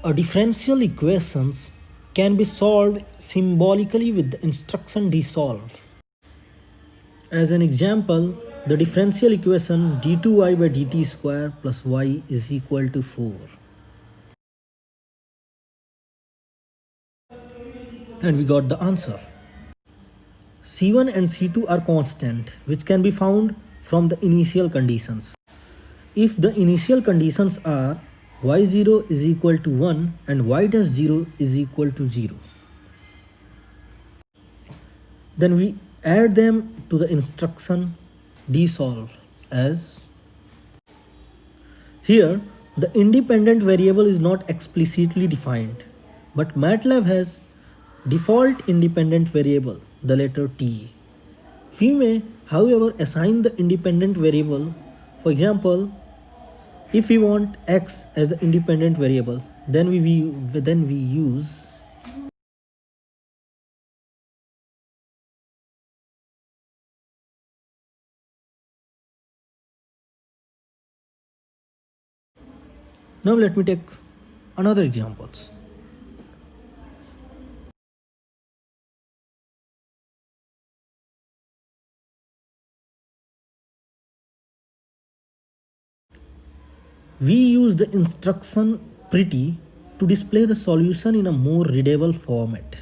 A differential equations can be solved symbolically with the instruction dsolve. As an example, the differential equation d2y by dt square plus y is equal to 4. And we got the answer. C1 and C2 are constant, which can be found from the initial conditions. If the initial conditions are y0 is equal to 1 and y dash 0 is equal to 0, then we add them to the instruction dsolve as here the independent variable is not explicitly defined, but MATLAB has default independent variable, the letter t. We may, however, assign the independent variable. For example, if we want x as the independent variable, then we use now let me take another examples. We use the instruction pretty to display the solution in a more readable format.